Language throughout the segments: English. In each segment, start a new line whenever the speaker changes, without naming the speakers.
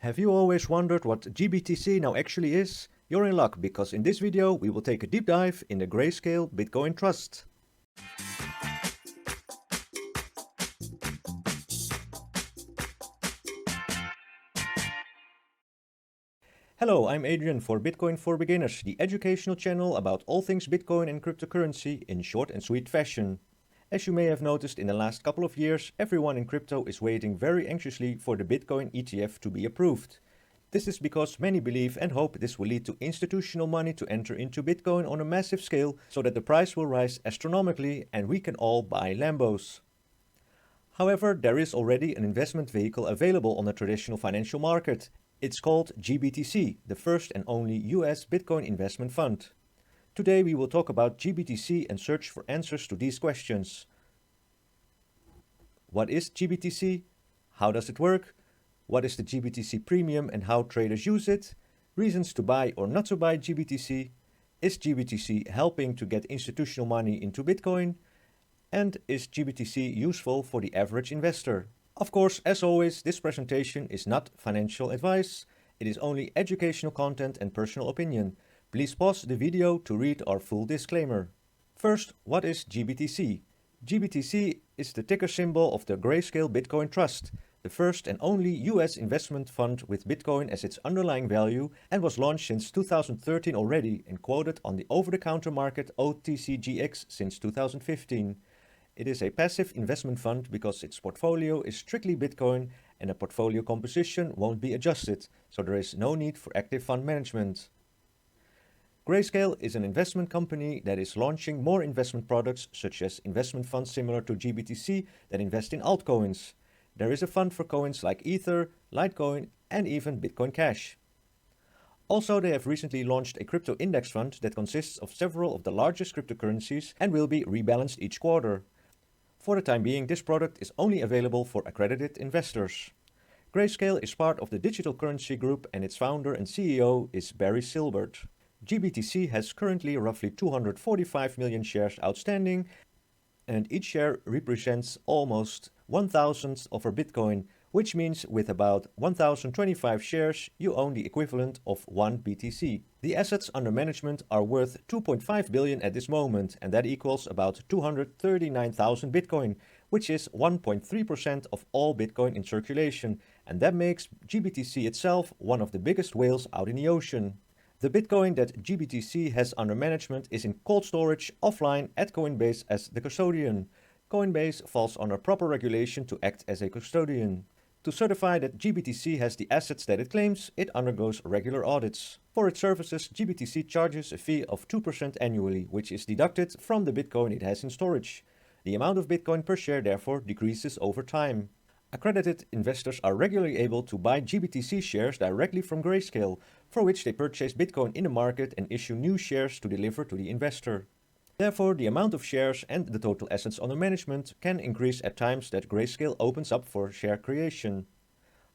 Have you always wondered what GBTC now actually is? You're in luck, because in this video we will take a deep dive in the Grayscale Bitcoin Trust. Hello, I'm Adrian for Bitcoin for Beginners, the educational channel about all things Bitcoin and cryptocurrency in short and sweet fashion. As you may have noticed in the last couple of years, everyone in crypto is waiting very anxiously for the Bitcoin ETF to be approved. This is because many believe and hope this will lead to institutional money to enter into Bitcoin on a massive scale so that the price will rise astronomically and we can all buy Lambos. However, there is already an investment vehicle available on the traditional financial market. It's called GBTC, the first and only US Bitcoin investment fund. Today we will talk about GBTC and search for answers to these questions. What is GBTC? How does it work? What is the GBTC premium and how traders use it? Reasons to buy or not to buy GBTC? Is GBTC helping to get institutional money into Bitcoin? And is GBTC useful for the average investor? Of course, as always, this presentation is not financial advice. It is only educational content and personal opinion. Please pause the video to read our full disclaimer. First, what is GBTC? GBTC is the ticker symbol of the Grayscale Bitcoin Trust, the first and only US investment fund with Bitcoin as its underlying value, and was launched since 2013 already and quoted on the over-the-counter market OTCGX since 2015. It is a passive investment fund because its portfolio is strictly Bitcoin and the portfolio composition won't be adjusted, so there is no need for active fund management. Grayscale is an investment company that is launching more investment products such as investment funds similar to GBTC that invest in altcoins. There is a fund for coins like Ether, Litecoin and even Bitcoin Cash. Also, they have recently launched a crypto index fund that consists of several of the largest cryptocurrencies and will be rebalanced each quarter. For the time being, this product is only available for accredited investors. Grayscale is part of the Digital Currency Group and its founder and CEO is Barry Silbert. GBTC has currently roughly 245 million shares outstanding, and each share represents almost 1,000th of a Bitcoin, which means with about 1,025 shares, you own the equivalent of 1 BTC. The assets under management are worth 2.5 billion at this moment, and that equals about 239,000 Bitcoin, which is 1.3% of all Bitcoin in circulation, and that makes GBTC itself one of the biggest whales out in the ocean. The Bitcoin that GBTC has under management is in cold storage offline at Coinbase as the custodian. Coinbase falls under proper regulation to act as a custodian. To certify that GBTC has the assets that it claims, it undergoes regular audits. For its services, GBTC charges a fee of 2% annually, which is deducted from the Bitcoin it has in storage. The amount of Bitcoin per share therefore decreases over time. Accredited investors are regularly able to buy GBTC shares directly from Grayscale, for which they purchase Bitcoin in the market and issue new shares to deliver to the investor. Therefore, the amount of shares and the total assets under management can increase at times that Grayscale opens up for share creation.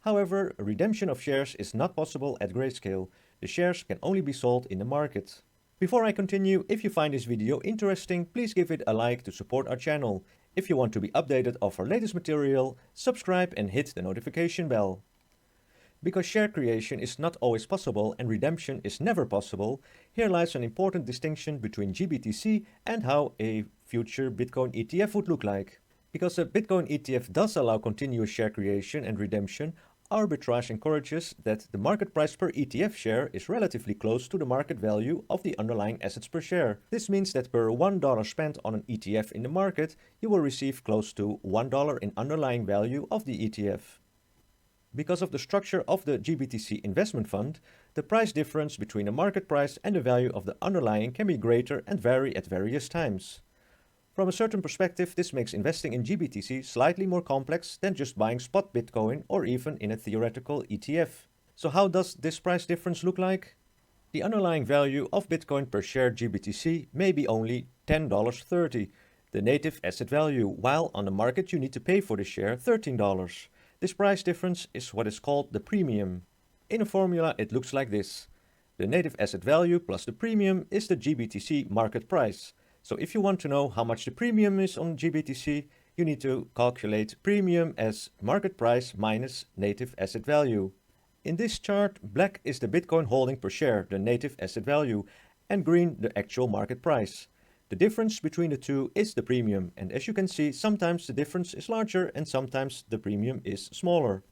However, a redemption of shares is not possible at Grayscale. The shares can only be sold in the market. Before I continue, if you find this video interesting, please give it a like to support our channel. If you want to be updated of our latest material, subscribe and hit the notification bell. Because share creation is not always possible and redemption is never possible, here lies an important distinction between GBTC and how a future Bitcoin ETF would look like. Because a Bitcoin ETF does allow continuous share creation and redemption, arbitrage encourages that the market price per ETF share is relatively close to the market value of the underlying assets per share. This means that per $1 spent on an ETF in the market, you will receive close to $1 in underlying value of the ETF. Because of the structure of the GBTC investment fund, the price difference between the market price and the value of the underlying can be greater and vary at various times. From a certain perspective, this makes investing in GBTC slightly more complex than just buying spot Bitcoin or even in a theoretical ETF. So how does this price difference look like? The underlying value of Bitcoin per share GBTC may be only $10.30, the native asset value, while on the market you need to pay for the share $13. This price difference is what is called the premium. In a formula it looks like this. The native asset value plus the premium is the GBTC market price. So if you want to know how much the premium is on GBTC, you need to calculate premium as market price minus native asset value. In this chart, black is the Bitcoin holding per share, the native asset value, and green the actual market price. The difference between the two is the premium, and as you can see, sometimes the difference is larger and sometimes the premium is smaller.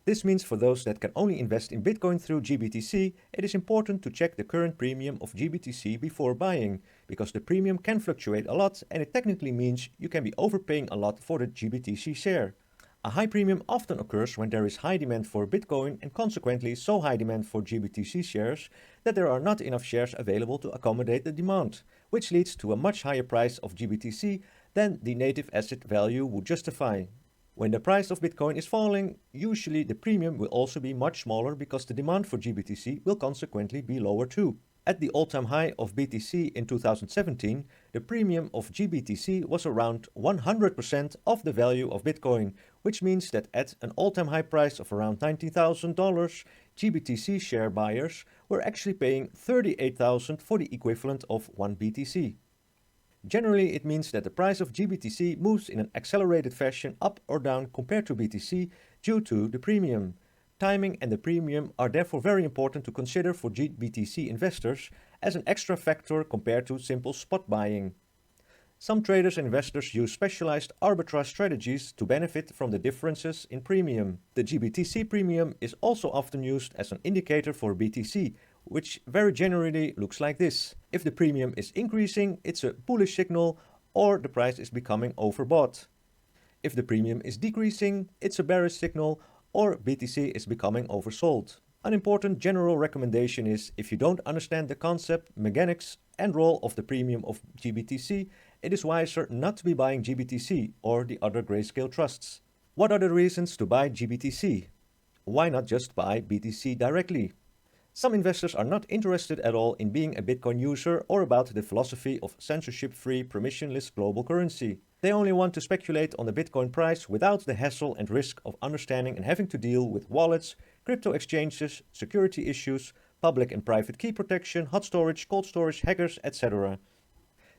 This means for those that can only invest in Bitcoin through GBTC, it is important to check the current premium of GBTC before buying, because the premium can fluctuate a lot and it technically means you can be overpaying a lot for the GBTC share. A high premium often occurs when there is high demand for Bitcoin and consequently so high demand for GBTC shares that there are not enough shares available to accommodate the demand, which leads to a much higher price of GBTC than the native asset value would justify. When the price of Bitcoin is falling, usually the premium will also be much smaller because the demand for GBTC will consequently be lower too. At the all-time high of BTC in 2017, the premium of GBTC was around 100% of the value of Bitcoin, which means that at an all-time high price of around $19,000, GBTC share buyers were actually paying $38,000 for the equivalent of 1 BTC. Generally, it means that the price of GBTC moves in an accelerated fashion up or down compared to BTC due to the premium. Timing and the premium are therefore very important to consider for GBTC investors as an extra factor compared to simple spot buying. Some traders and investors use specialized arbitrage strategies to benefit from the differences in premium. The GBTC premium is also often used as an indicator for BTC, which very generally looks like this. If the premium is increasing, it's a bullish signal or the price is becoming overbought. If the premium is decreasing, it's a bearish signal or BTC is becoming oversold. An important general recommendation is if you don't understand the concept, mechanics and role of the premium of GBTC, it is wiser not to be buying GBTC or the other Grayscale trusts. What are the reasons to buy GBTC? Why not just buy BTC directly? Some investors are not interested at all in being a Bitcoin user or about the philosophy of censorship-free, permissionless global currency. They only want to speculate on the Bitcoin price without the hassle and risk of understanding and having to deal with wallets, crypto exchanges, security issues, public and private key protection, hot storage, cold storage, hackers, etc.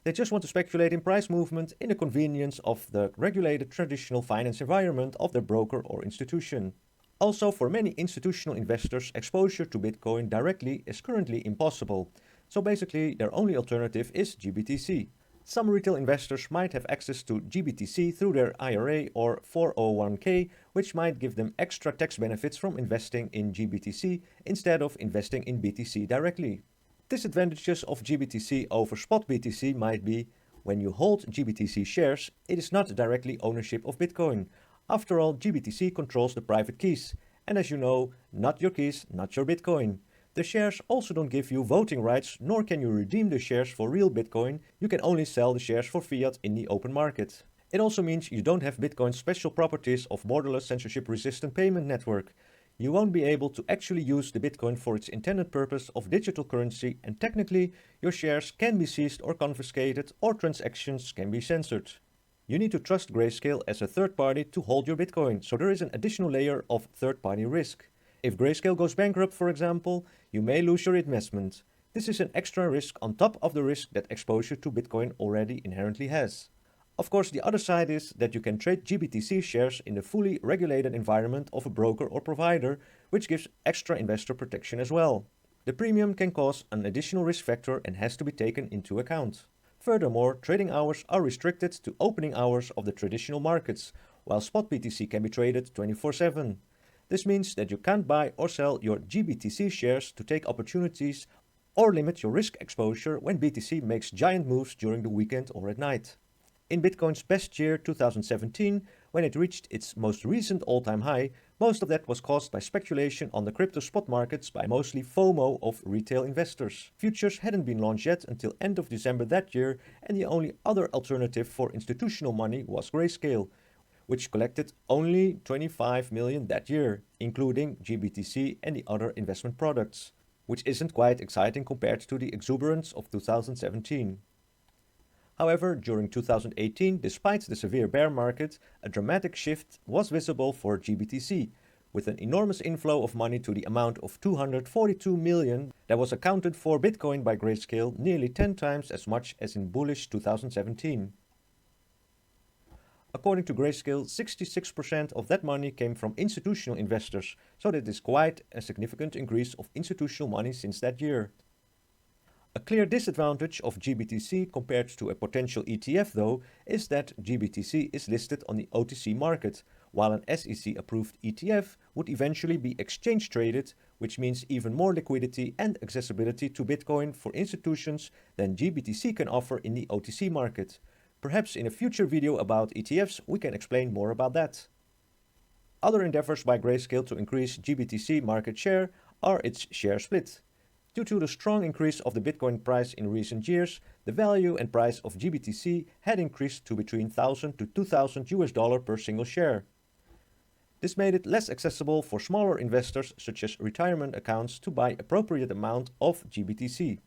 They just want to speculate in price movement in the convenience of the regulated traditional finance environment of their broker or institution. Also, for many institutional investors, exposure to Bitcoin directly is currently impossible, so basically their only alternative is GBTC. Some retail investors might have access to GBTC through their IRA or 401k, which might give them extra tax benefits from investing in GBTC instead of investing in BTC directly. Disadvantages of GBTC over spot BTC might be, when you hold GBTC shares, it is not directly ownership of Bitcoin. After all, GBTC controls the private keys, and as you know, not your keys, not your Bitcoin. The shares also don't give you voting rights, nor can you redeem the shares for real Bitcoin. You can only sell the shares for fiat in the open market. It also means you don't have Bitcoin's special properties of borderless censorship-resistant payment network. You won't be able to actually use the Bitcoin for its intended purpose of digital currency, and technically, your shares can be seized or confiscated, or transactions can be censored. You need to trust Grayscale as a third party to hold your Bitcoin, so there is an additional layer of third-party risk. If Grayscale goes bankrupt, for example, you may lose your investment. This is an extra risk on top of the risk that exposure to Bitcoin already inherently has. Of course, the other side is that you can trade GBTC shares in the fully regulated environment of a broker or provider, which gives extra investor protection as well. The premium can cause an additional risk factor and has to be taken into account. Furthermore, trading hours are restricted to opening hours of the traditional markets, while spot BTC can be traded 24/7. This means that you can't buy or sell your GBTC shares to take opportunities or limit your risk exposure when BTC makes giant moves during the weekend or at night. In Bitcoin's best year, 2017, when it reached its most recent all-time high, most of that was caused by speculation on the crypto spot markets by mostly FOMO of retail investors. Futures hadn't been launched yet until end of December that year, and the only other alternative for institutional money was Grayscale, which collected only 25 million that year, including GBTC and the other investment products, which isn't quite exciting compared to the exuberance of 2017. However, during 2018, despite the severe bear market, a dramatic shift was visible for GBTC, with an enormous inflow of money to the amount of 242 million that was accounted for Bitcoin by Grayscale, nearly 10 times as much as in bullish 2017. According to Grayscale, 66% of that money came from institutional investors, so that is quite a significant increase of institutional money since that year. A clear disadvantage of GBTC compared to a potential ETF, though, is that GBTC is listed on the OTC market, while an SEC-approved ETF would eventually be exchange-traded, which means even more liquidity and accessibility to Bitcoin for institutions than GBTC can offer in the OTC market. Perhaps in a future video about ETFs we can explain more about that. Other endeavors by Grayscale to increase GBTC market share are its share split. Due to the strong increase of the Bitcoin price in recent years, the value and price of GBTC had increased to between $1,000 to $2,000 per single share. This made it less accessible for smaller investors such as retirement accounts to buy appropriate amount of GBTC.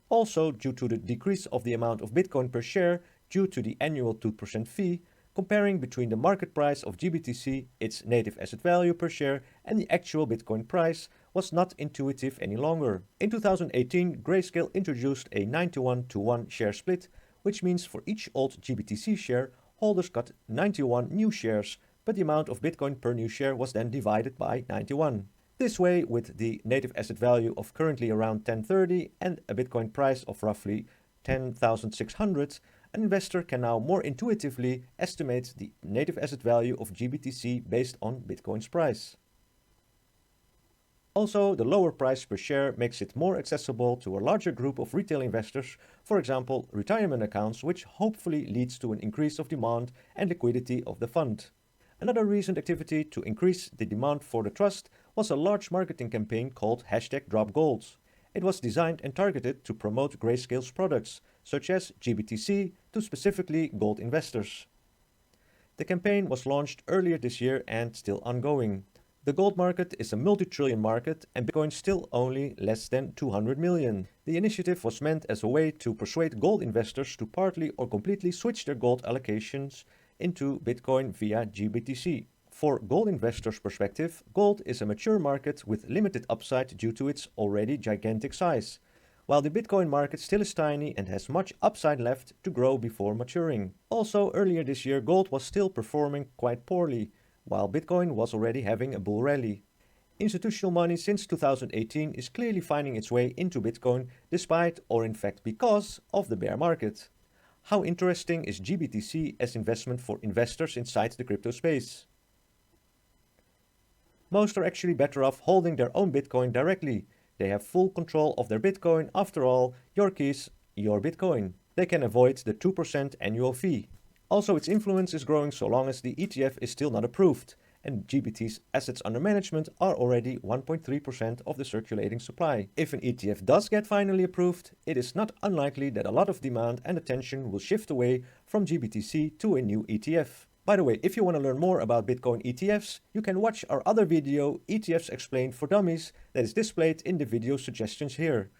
Also, due to the decrease of the amount of Bitcoin per share due to the annual 2% fee, comparing between the market price of GBTC, its native asset value per share, and the actual Bitcoin price was not intuitive any longer. In 2018, Grayscale introduced a 91:1 share split, which means for each old GBTC share, holders got 91 new shares, but the amount of Bitcoin per new share was then divided by 91. This way, with the native asset value of currently around 1030 and a Bitcoin price of roughly 10,600, an investor can now more intuitively estimate the native asset value of GBTC based on Bitcoin's price. Also, the lower price per share makes it more accessible to a larger group of retail investors, for example, retirement accounts, which hopefully leads to an increase of demand and liquidity of the fund. Another recent activity to increase the demand for the trust was a large marketing campaign called #DropGold. It was designed and targeted to promote Grayscale's products, such as GBTC, to specifically gold investors. The campaign was launched earlier this year and still ongoing. The gold market is a multi-trillion market and Bitcoin still only less than 200 million. The initiative was meant as a way to persuade gold investors to partly or completely switch their gold allocations into Bitcoin via GBTC. For gold investors' perspective, gold is a mature market with limited upside due to its already gigantic size, while the Bitcoin market still is tiny and has much upside left to grow before maturing. Also, earlier this year, gold was still performing quite poorly, while Bitcoin was already having a bull rally. Institutional money since 2018 is clearly finding its way into Bitcoin despite, or in fact because, of the bear market. How interesting is GBTC as investment for investors inside the crypto space? Most are actually better off holding their own Bitcoin directly. They have full control of their Bitcoin. After all, your keys, your Bitcoin. They can avoid the 2% annual fee. Also, its influence is growing so long as the ETF is still not approved, and GBT's assets under management are already 1.3% of the circulating supply. If an ETF does get finally approved, it is not unlikely that a lot of demand and attention will shift away from GBTC to a new ETF. By the way, if you want to learn more about Bitcoin ETFs, you can watch our other video, ETFs Explained for Dummies, that is displayed in the video suggestions here.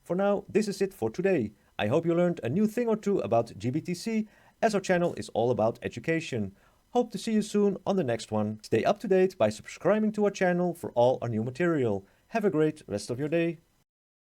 For now, this is it for today. I hope you learned a new thing or two about GBTC, as our channel is all about education. Hope to see you soon on the next one. Stay up to date by subscribing to our channel for all our new material. Have a great rest of your day.